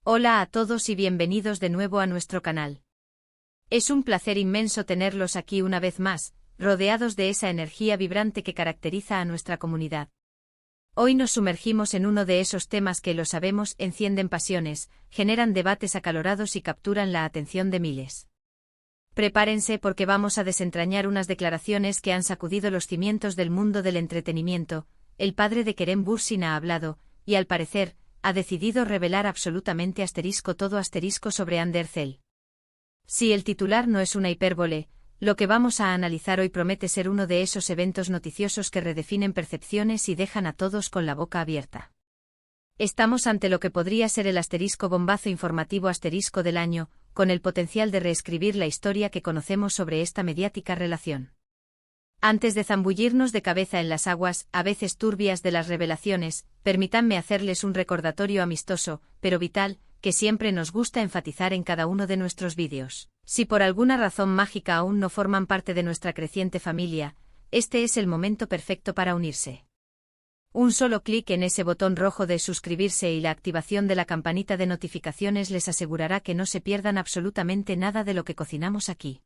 Hola a todos y bienvenidos de nuevo a nuestro canal. Es un placer inmenso tenerlos aquí una vez más, rodeados de esa energía vibrante que caracteriza a nuestra comunidad. Hoy nos sumergimos en uno de esos temas que, lo sabemos, encienden pasiones, generan debates acalorados y capturan la atención de miles. Prepárense porque vamos a desentrañar unas declaraciones que han sacudido los cimientos del mundo del entretenimiento. El padre de Kerem Bürsin ha hablado, y al parecer, ha decidido revelar absolutamente todo sobre Andercel. Si el titular no es una hipérbole, lo que vamos a analizar hoy promete ser uno de esos eventos noticiosos que redefinen percepciones y dejan a todos con la boca abierta. Estamos ante lo que podría ser el bombazo informativo del año, con el potencial de reescribir la historia que conocemos sobre esta mediática relación. Antes de zambullirnos de cabeza en las aguas, a veces turbias, de las revelaciones, permítanme hacerles un recordatorio amistoso, pero vital, que siempre nos gusta enfatizar en cada uno de nuestros vídeos. Si por alguna razón mágica aún no forman parte de nuestra creciente familia, este es el momento perfecto para unirse. Un solo clic en ese botón rojo de suscribirse y la activación de la campanita de notificaciones les asegurará que no se pierdan absolutamente nada de lo que cocinamos aquí.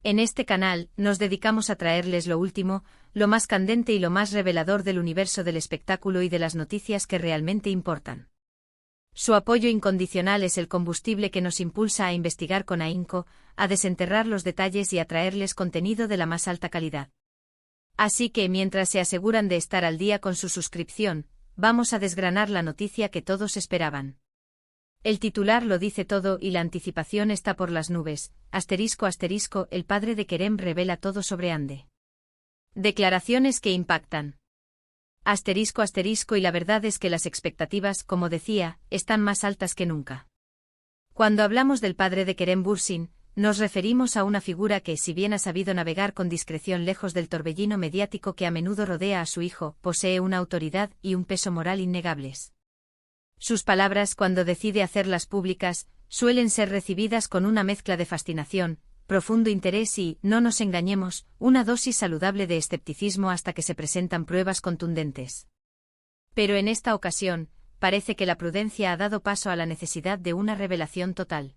En este canal, nos dedicamos a traerles lo último, lo más candente y lo más revelador del universo del espectáculo y de las noticias que realmente importan. Su apoyo incondicional es el combustible que nos impulsa a investigar con ahínco, a desenterrar los detalles y a traerles contenido de la más alta calidad. Así que mientras se aseguran de estar al día con su suscripción, vamos a desgranar la noticia que todos esperaban. El titular lo dice todo y la anticipación está por las nubes. ***, el padre de Kerem revela todo sobre Ande. Declaraciones que impactan. ***, y la verdad es que las expectativas, como decía, están más altas que nunca. Cuando hablamos del padre de Kerem Bürsin, nos referimos a una figura que, si bien ha sabido navegar con discreción lejos del torbellino mediático que a menudo rodea a su hijo, posee una autoridad y un peso moral innegables. Sus palabras, cuando decide hacerlas públicas, suelen ser recibidas con una mezcla de fascinación, profundo interés y, no nos engañemos, una dosis saludable de escepticismo hasta que se presentan pruebas contundentes. Pero en esta ocasión, parece que la prudencia ha dado paso a la necesidad de una revelación total.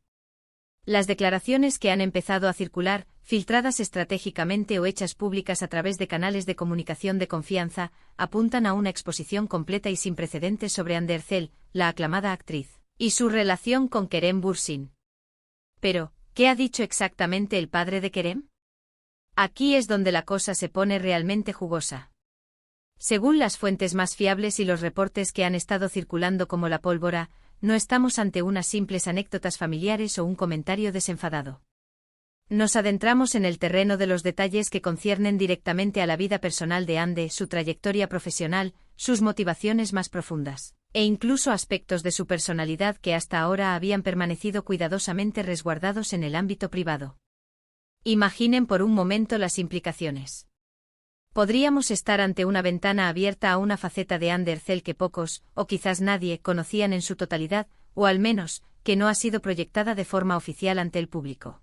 Las declaraciones que han empezado a circular, filtradas estratégicamente o hechas públicas a través de canales de comunicación de confianza, apuntan a una exposición completa y sin precedentes sobre Andercel, la aclamada actriz, y su relación con Kerem Bürsin. Pero, ¿qué ha dicho exactamente el padre de Kerem? Aquí es donde la cosa se pone realmente jugosa. Según las fuentes más fiables y los reportes que han estado circulando como la pólvora, no estamos ante unas simples anécdotas familiares o un comentario desenfadado. Nos adentramos en el terreno de los detalles que conciernen directamente a la vida personal de Ande, su trayectoria profesional, sus motivaciones más profundas, e incluso aspectos de su personalidad que hasta ahora habían permanecido cuidadosamente resguardados en el ámbito privado. Imaginen por un momento las implicaciones. Podríamos estar ante una ventana abierta a una faceta de Andercel que pocos, o quizás nadie, conocían en su totalidad, o al menos, que no ha sido proyectada de forma oficial ante el público.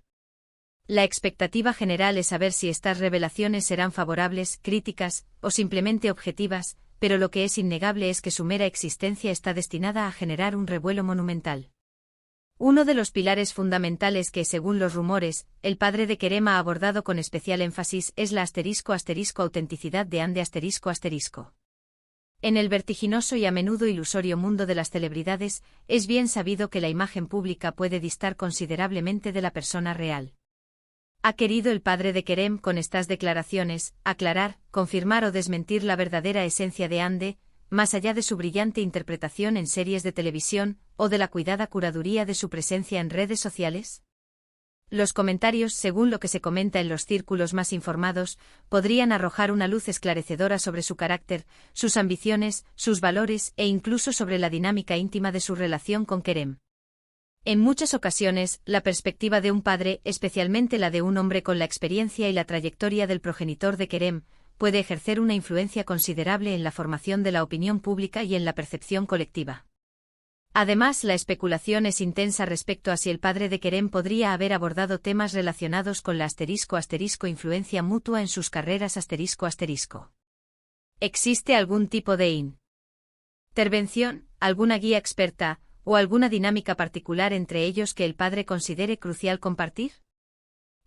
La expectativa general es saber si estas revelaciones serán favorables, críticas, o simplemente objetivas, pero lo que es innegable es que su mera existencia está destinada a generar un revuelo monumental. Uno de los pilares fundamentales que, según los rumores, el padre de Kerem ha abordado con especial énfasis es la ***, autenticidad de Ande ***. En el vertiginoso y a menudo ilusorio mundo de las celebridades, es bien sabido que la imagen pública puede distar considerablemente de la persona real. Ha querido el padre de Kerem con estas declaraciones aclarar, confirmar o desmentir la verdadera esencia de Ande, más allá de su brillante interpretación en series de televisión, o de la cuidada curaduría de su presencia en redes sociales. Los comentarios, según lo que se comenta en los círculos más informados, podrían arrojar una luz esclarecedora sobre su carácter, sus ambiciones, sus valores e incluso sobre la dinámica íntima de su relación con Kerem. En muchas ocasiones, la perspectiva de un padre, especialmente la de un hombre con la experiencia y la trayectoria del progenitor de Kerem, puede ejercer una influencia considerable en la formación de la opinión pública y en la percepción colectiva. Además, la especulación es intensa respecto a si el padre de Kerem podría haber abordado temas relacionados con la ***, influencia mutua en sus carreras ***. ¿Existe algún tipo de intervención, alguna guía experta, ¿O alguna dinámica particular entre ellos que el padre considere crucial compartir?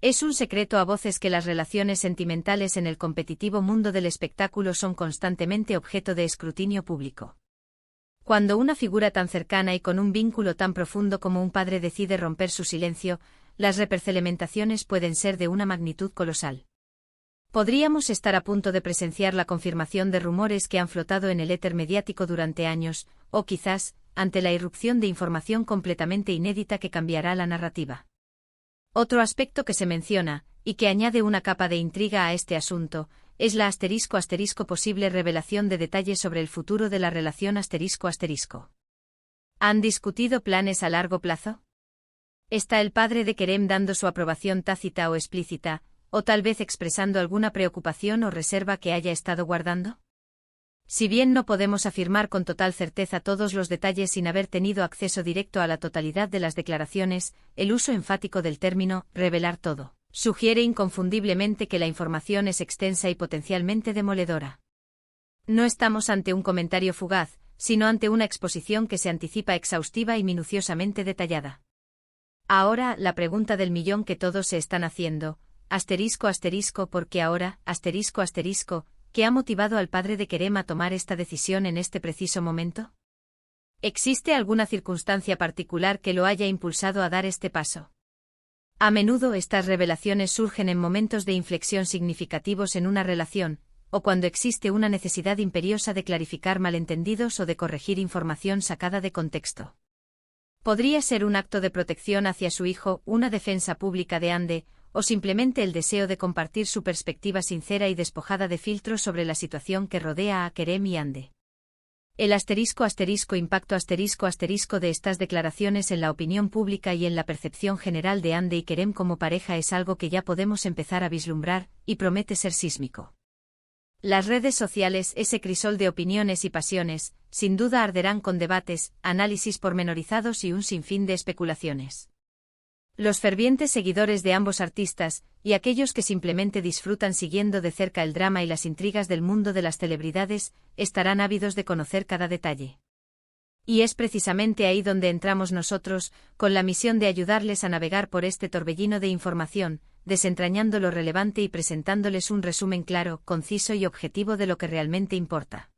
Es un secreto a voces que las relaciones sentimentales en el competitivo mundo del espectáculo son constantemente objeto de escrutinio público. Cuando una figura tan cercana y con un vínculo tan profundo como un padre decide romper su silencio, las repercelementaciones pueden ser de una magnitud colosal. Podríamos estar a punto de presenciar la confirmación de rumores que han flotado en el éter mediático durante años, o quizás, ante la irrupción de información completamente inédita que cambiará la narrativa. Otro aspecto que se menciona, y que añade una capa de intriga a este asunto, es la ** posible revelación de detalles sobre el futuro de la relación **. ¿Han discutido planes a largo plazo? ¿Está el padre de Kerem dando su aprobación tácita o explícita, o tal vez expresando alguna preocupación o reserva que haya estado guardando? Si bien no podemos afirmar con total certeza todos los detalles sin haber tenido acceso directo a la totalidad de las declaraciones, el uso enfático del término «revelar todo» sugiere inconfundiblemente que la información es extensa y potencialmente demoledora. No estamos ante un comentario fugaz, sino ante una exposición que se anticipa exhaustiva y minuciosamente detallada. Ahora, la pregunta del millón que todos se están haciendo, ¿por qué ahora, ¿qué ha motivado al padre de Kerem a tomar esta decisión en este preciso momento? ¿Existe alguna circunstancia particular que lo haya impulsado a dar este paso? A menudo estas revelaciones surgen en momentos de inflexión significativos en una relación, o cuando existe una necesidad imperiosa de clarificar malentendidos o de corregir información sacada de contexto. Podría ser un acto de protección hacia su hijo, una defensa pública de Hande, o simplemente el deseo de compartir su perspectiva sincera y despojada de filtros sobre la situación que rodea a Kerem y Hande. El impacto de estas declaraciones en la opinión pública y en la percepción general de Hande y Kerem como pareja es algo que ya podemos empezar a vislumbrar, y promete ser sísmico. Las redes sociales, ese crisol de opiniones y pasiones, sin duda arderán con debates, análisis pormenorizados y un sinfín de especulaciones. Los fervientes seguidores de ambos artistas, y aquellos que simplemente disfrutan siguiendo de cerca el drama y las intrigas del mundo de las celebridades, estarán ávidos de conocer cada detalle. Y es precisamente ahí donde entramos nosotros, con la misión de ayudarles a navegar por este torbellino de información, desentrañando lo relevante y presentándoles un resumen claro, conciso y objetivo de lo que realmente importa.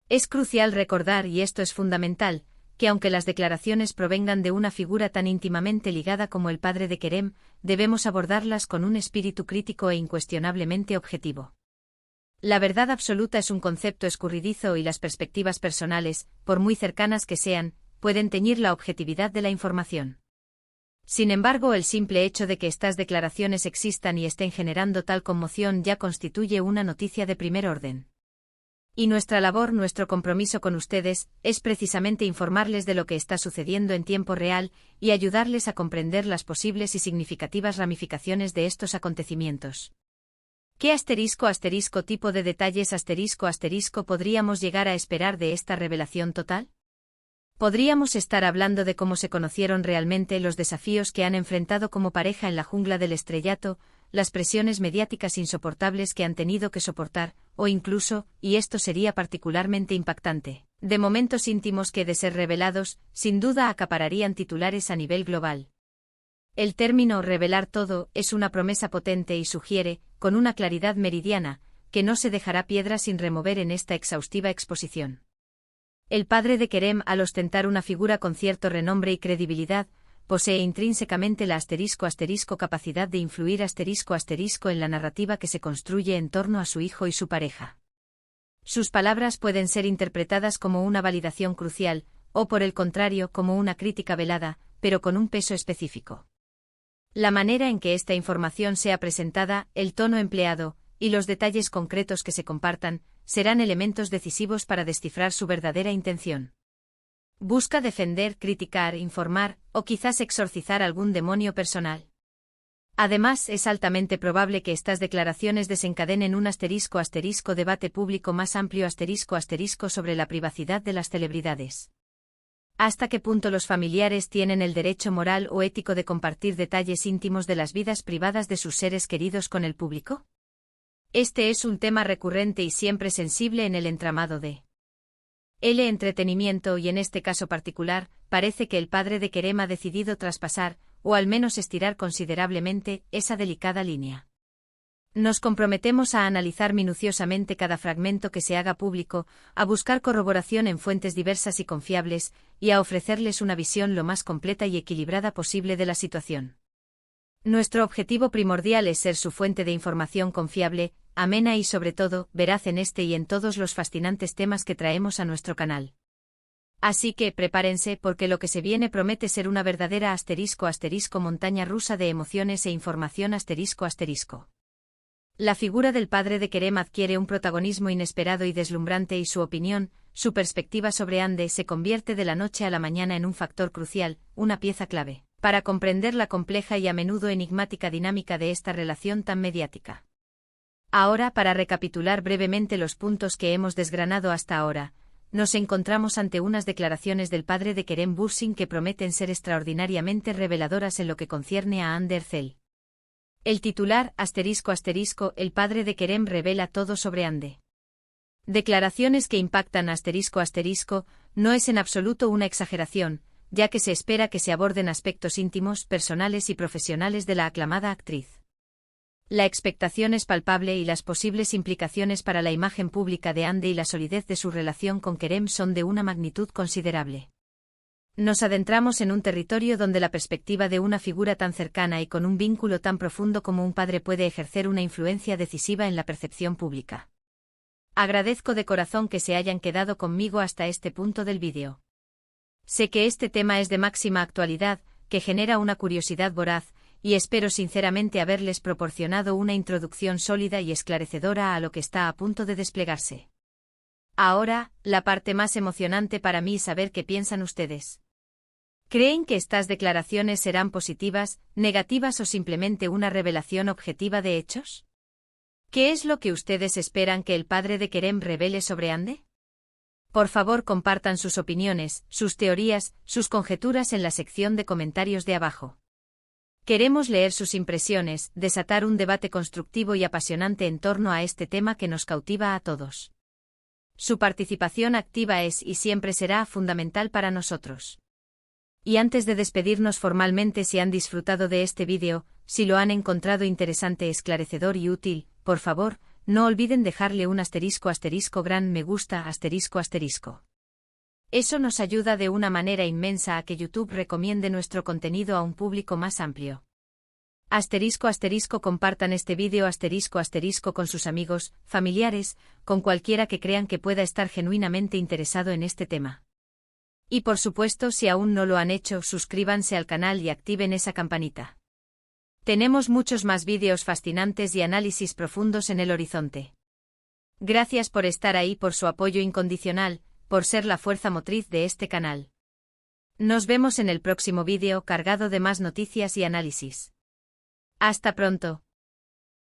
Es crucial recordar, y esto es fundamental, que aunque las declaraciones provengan de una figura tan íntimamente ligada como el padre de Kerem, debemos abordarlas con un espíritu crítico e incuestionablemente objetivo. La verdad absoluta es un concepto escurridizo y las perspectivas personales, por muy cercanas que sean, pueden teñir la objetividad de la información. Sin embargo, el simple hecho de que estas declaraciones existan y estén generando tal conmoción ya constituye una noticia de primer orden. Y nuestra labor, nuestro compromiso con ustedes, es precisamente informarles de lo que está sucediendo en tiempo real y ayudarles a comprender las posibles y significativas ramificaciones de estos acontecimientos. ¿Qué tipo de detalles podríamos llegar a esperar de esta revelación total? Podríamos estar hablando de cómo se conocieron realmente, los desafíos que han enfrentado como pareja en la jungla del estrellato, las presiones mediáticas insoportables que han tenido que soportar, o incluso, y esto sería particularmente impactante, de momentos íntimos que, de ser revelados, sin duda acapararían titulares a nivel global. El término «revelar todo» es una promesa potente y sugiere, con una claridad meridiana, que no se dejará piedra sin remover en esta exhaustiva exposición. El padre de Kerem, al ostentar una figura con cierto renombre y credibilidad, posee intrínsecamente la capacidad de influir en la narrativa que se construye en torno a su hijo y su pareja. Sus palabras pueden ser interpretadas como una validación crucial, o por el contrario como una crítica velada, pero con un peso específico. La manera en que esta información sea presentada, el tono empleado, y los detalles concretos que se compartan, serán elementos decisivos para descifrar su verdadera intención. ¿Busca defender, criticar, informar, o quizás exorcizar algún demonio personal? Además, es altamente probable que estas declaraciones desencadenen un debate público más amplio sobre la privacidad de las celebridades. ¿Hasta qué punto los familiares tienen el derecho moral o ético de compartir detalles íntimos de las vidas privadas de sus seres queridos con el público? Este es un tema recurrente y siempre sensible en el entramado de L entretenimiento y en este caso particular, parece que el padre de Kerem ha decidido traspasar, o al menos estirar considerablemente, esa delicada línea. Nos comprometemos a analizar minuciosamente cada fragmento que se haga público, a buscar corroboración en fuentes diversas y confiables, y a ofrecerles una visión lo más completa y equilibrada posible de la situación. Nuestro objetivo primordial es ser su fuente de información confiable, amena y sobre todo, veraz en este y en todos los fascinantes temas que traemos a nuestro canal. Así que prepárense porque lo que se viene promete ser una verdadera *** montaña rusa de emociones e información ***. La figura del padre de Kerem adquiere un protagonismo inesperado y deslumbrante y su opinión, su perspectiva sobre Hande se convierte de la noche a la mañana en un factor crucial, una pieza clave, para comprender la compleja y a menudo enigmática dinámica de esta relación tan mediática. Ahora, para recapitular brevemente los puntos que hemos desgranado hasta ahora, nos encontramos ante unas declaraciones del padre de Kerem Bürsin que prometen ser extraordinariamente reveladoras en lo que concierne a Hande Erçel. El titular, ***, el padre de Kerem revela todo sobre Hande. Declaraciones que impactan ***, no es en absoluto una exageración, ya que se espera que se aborden aspectos íntimos, personales y profesionales de la aclamada actriz. La expectación es palpable y las posibles implicaciones para la imagen pública de Hande y la solidez de su relación con Kerem son de una magnitud considerable. Nos adentramos en un territorio donde la perspectiva de una figura tan cercana y con un vínculo tan profundo como un padre puede ejercer una influencia decisiva en la percepción pública. Agradezco de corazón que se hayan quedado conmigo hasta este punto del vídeo. Sé que este tema es de máxima actualidad, que genera una curiosidad voraz, y espero sinceramente haberles proporcionado una introducción sólida y esclarecedora a lo que está a punto de desplegarse. Ahora, la parte más emocionante para mí es saber qué piensan ustedes. ¿Creen que estas declaraciones serán positivas, negativas o simplemente una revelación objetiva de hechos? ¿Qué es lo que ustedes esperan que el padre de Kerem revele sobre Hande? Por favor, compartan sus opiniones, sus teorías, sus conjeturas en la sección de comentarios de abajo. Queremos leer sus impresiones, desatar un debate constructivo y apasionante en torno a este tema que nos cautiva a todos. Su participación activa es y siempre será fundamental para nosotros. Y antes de despedirnos formalmente, si han disfrutado de este vídeo, si lo han encontrado interesante, esclarecedor y útil, por favor, no olviden dejarle un *** gran me gusta ***. Eso nos ayuda de una manera inmensa a que YouTube recomiende nuestro contenido a un público más amplio. *** compartan este vídeo *** con sus amigos, familiares, con cualquiera que crean que pueda estar genuinamente interesado en este tema. Y por supuesto, si aún no lo han hecho, suscríbanse al canal y activen esa campanita. Tenemos muchos más vídeos fascinantes y análisis profundos en el horizonte. Gracias por estar ahí, por su apoyo incondicional, por ser la fuerza motriz de este canal. Nos vemos en el próximo vídeo cargado de más noticias y análisis. Hasta pronto.